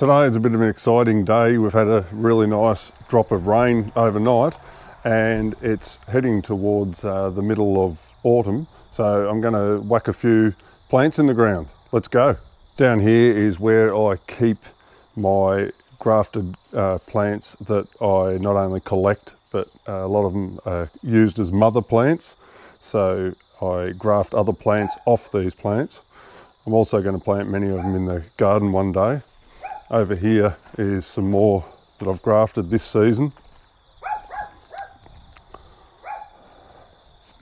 Today is a bit of an exciting day. We've had a really nice drop of rain overnight and it's heading towards the middle of autumn. So I'm going to whack a few plants in the ground. Let's go. Down here is where I keep my grafted plants that I not only collect, but a lot of them are used as mother plants. So I graft other plants off these plants. I'm also going to plant many of them in the garden one day. Over here is some more that I've grafted this season.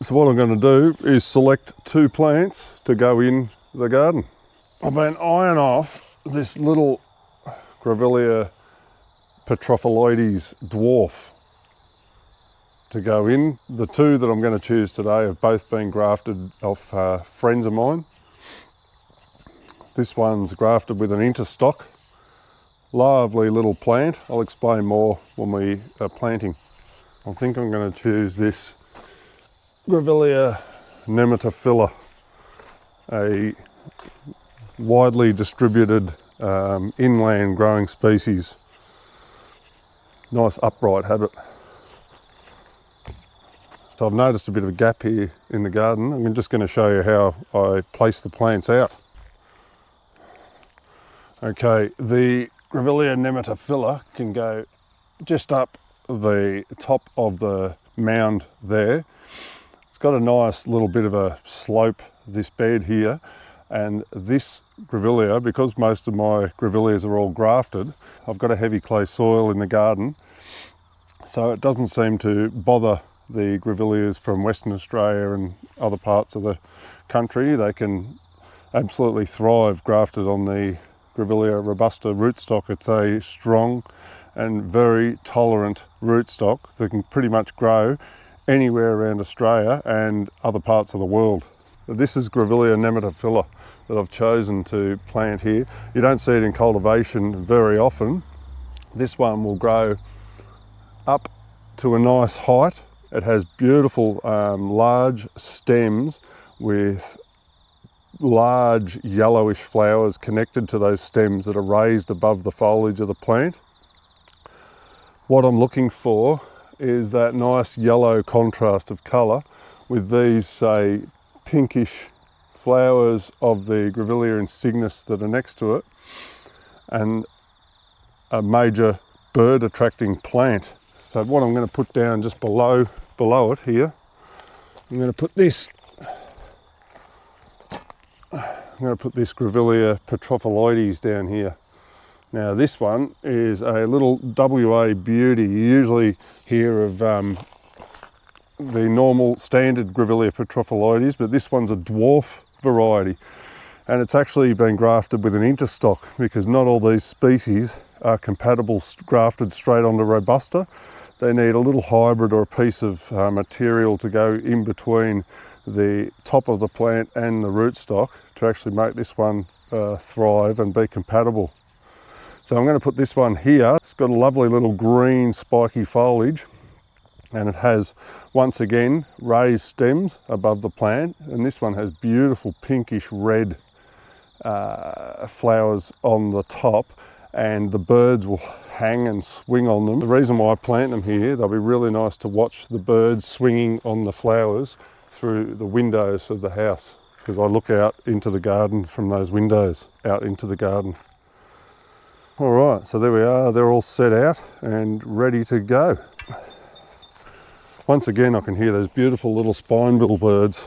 So what I'm going to do is select 2 plants to go in the garden. I've been eyeing off this little Grevillea dwarf to go in. The 2 that I'm going to choose today have both been grafted off friends of mine. This one's grafted with an interstock. Lovely little plant. I'll explain more when we are planting. I think I'm going to choose this Grevillea nematophylla, a widely distributed inland growing species. Nice upright habit. So I've noticed a bit of a gap here in the garden. I'm just going to show you how I place the plants out. Okay, the Grevillea nematophylla can go just up the top of the mound there. It's got a nice little bit of a slope, this bed here, and this Grevillea, because most of my Grevilleas are all grafted, I've got a heavy clay soil in the garden, so it doesn't seem to bother the Grevilleas from Western Australia and other parts of the country. They can absolutely thrive grafted on the Grevillea robusta rootstock. It's a strong and very tolerant rootstock that can pretty much grow anywhere around Australia and other parts of the world. This is Grevillea nematophylla that I've chosen to plant here. You don't see it in cultivation very often. This one will grow up to a nice height. It has beautiful large stems with large yellowish flowers connected to those stems that are raised above the foliage of the plant. What I'm looking for is that nice yellow contrast of colour with these, say, pinkish flowers of the Grevillea insignis that are next to it, and a major bird attracting plant. So what I'm going to put down just below it here, I'm going to put this Grevillea petrophylloides down here. Now this one is a little WA beauty. You usually hear of the normal standard Grevillea petrophylloides, but this one's a dwarf variety. And it's actually been grafted with an interstock because not all these species are compatible grafted straight onto Robusta. They need a little hybrid or a piece of material to go in between the top of the plant and the rootstock to actually make this one thrive and be compatible. So I'm going to put this one here. It's got a lovely little green spiky foliage, and it has, once again, raised stems above the plant, and this one has beautiful pinkish red flowers on the top, and the birds will hang and swing on them. The reason why I plant them here, they'll be really nice to watch the birds swinging on the flowers through the windows of the house, because I look out into the garden from those windows, out into the garden. All right, so there we are. They're all set out and ready to go. Once again, I can hear those beautiful little spinebill birds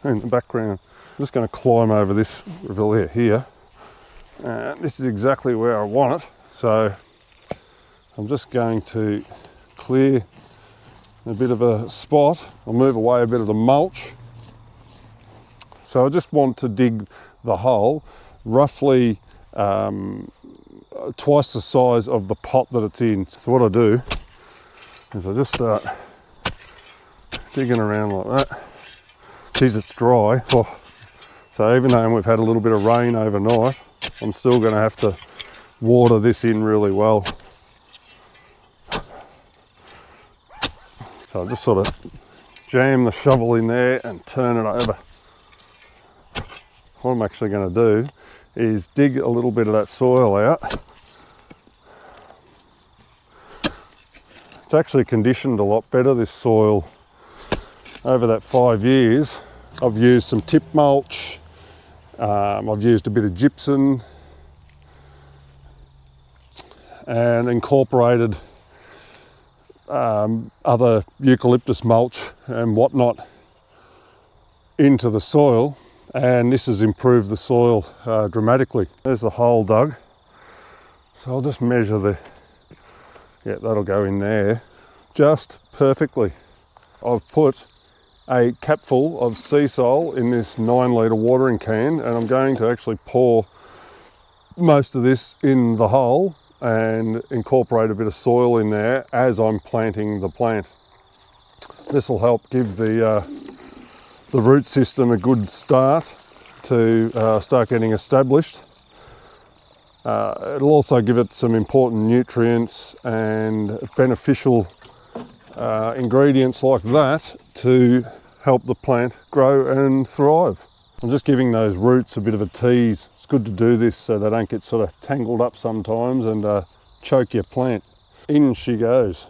in the background. I'm just going to climb over this Grevillea here. This is exactly where I want it. So I'm just going to clear a bit of a spot. I'll move away a bit of the mulch. So I just want to dig the hole roughly twice the size of the pot that it's in. So what I do is I just start digging around like that. Geez, it's dry. Oh. So even though we've had a little bit of rain overnight, I'm still going to have to water this in really well. So I'll just sort of jam the shovel in there and turn it over. What I'm actually going to do is dig a little bit of that soil out It's actually conditioned a lot better, this soil. Over that 5 years, I've used some tip mulch, I've used a bit of gypsum and incorporated other eucalyptus mulch and whatnot into the soil, and this has improved the soil dramatically. There's the hole dug, so I'll just measure that'll go in there just perfectly. I've put a capful of sea salt in this 9-litre watering can, and I'm going to actually pour most of this in the hole and incorporate a bit of soil in there as I'm planting the plant. This will help give the root system a good start to start getting established. It'll also give it some important nutrients and beneficial ingredients like that to help the plant grow and thrive. I'm just giving those roots a bit of a tease. It's good to do this so they don't get sort of tangled up sometimes and choke your plant. In she goes.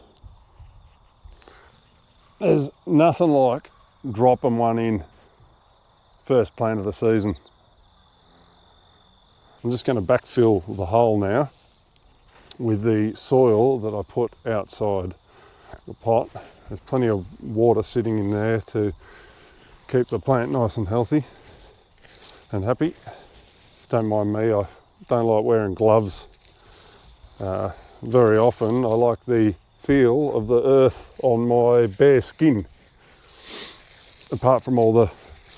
There's nothing like dropping one in first plant of the season. I'm just going to backfill the hole now with the soil that I put outside the pot. There's plenty of water sitting in there to keep the plant nice and healthy and happy. Don't mind me, I don't like wearing gloves very often. I like the feel of the earth on my bare skin, apart from all the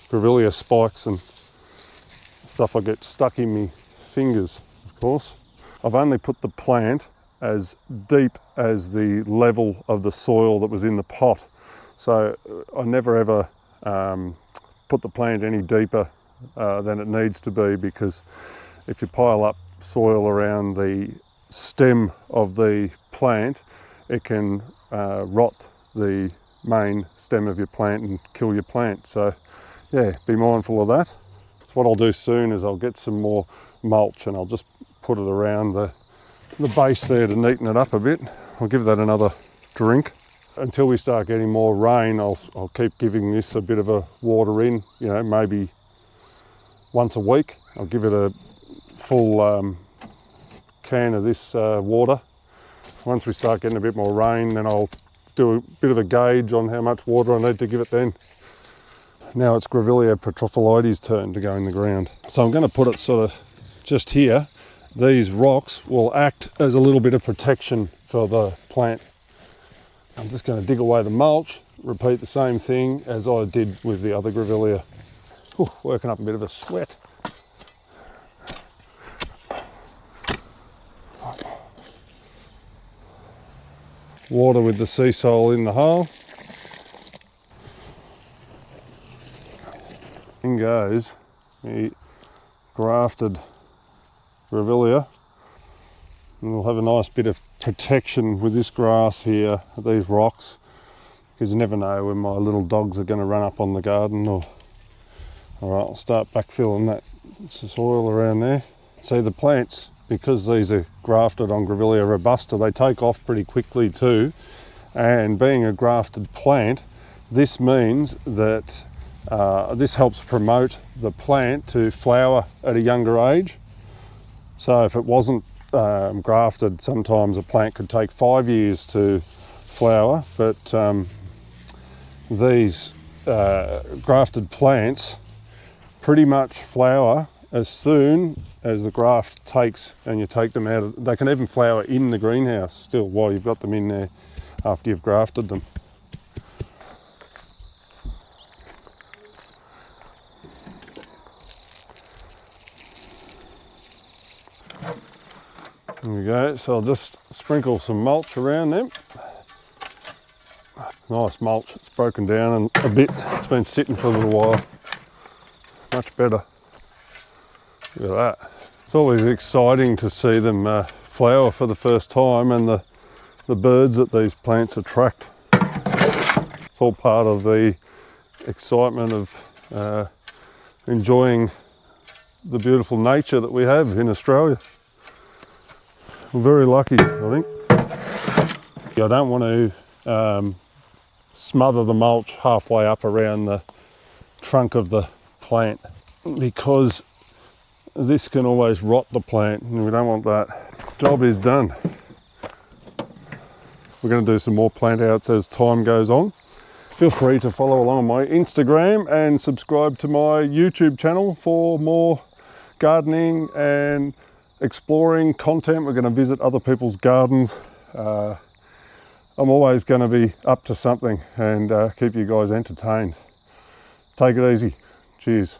Grevillea spikes and stuff I get stuck in me fingers, of course. I've only put the plant as deep as the level of the soil that was in the pot. So I never ever put the plant any deeper than it needs to be, because if you pile up soil around the stem of the plant, it can rot the main stem of your plant and kill your plant. So yeah, be mindful of that. So what I'll do soon is I'll get some more mulch and I'll just put it around the base there to neaten it up a bit. I'll give that another drink. Until we start getting more rain, I'll keep giving this a bit of a water in, you know, maybe once a week. I'll give it a full can of this water. Once we start getting a bit more rain, then I'll do a bit of a gauge on how much water I need to give it then. Now it's Grevillea petrophilides' turn to go in the ground. So I'm going to put it sort of just here. These rocks will act as a little bit of protection for the plant. I'm just going to dig away the mulch, repeat the same thing as I did with the other Grevillea. Ooh, working up a bit of a sweat. Water with the sea salt in the hole. In goes the grafted Grevillea. And we'll have a nice bit of protection with this grass here, these rocks, because you never know when my little dogs are going to run up on the garden. All right, I'll start backfilling that soil around there. See, the plants, because these are grafted on Grevillea robusta, they take off pretty quickly too. And being a grafted plant, this means that this helps promote the plant to flower at a younger age. So if it wasn't grafted, sometimes a plant could take 5 years to flower, but these grafted plants pretty much flower as soon as the graft takes and you take them out. They can even flower in the greenhouse still while you've got them in there after you've grafted them. There we go, so I'll just sprinkle some mulch around them. Nice mulch, it's broken down a bit, it's been sitting for a little while. Much better. Look at that. It's always exciting to see them flower for the first time, and the birds that these plants attract. It's all part of the excitement of enjoying the beautiful nature that we have in Australia. We're very lucky, I think. I don't want to smother the mulch halfway up around the trunk of the plant, because this can always rot the plant and we don't want that. Job is done. We're going to do some more plant outs as time goes on. Feel free to follow along on my Instagram and subscribe to my YouTube channel for more gardening and exploring content. We're going to visit other people's gardens. I'm always going to be up to something and keep you guys entertained. Take it easy. Cheers.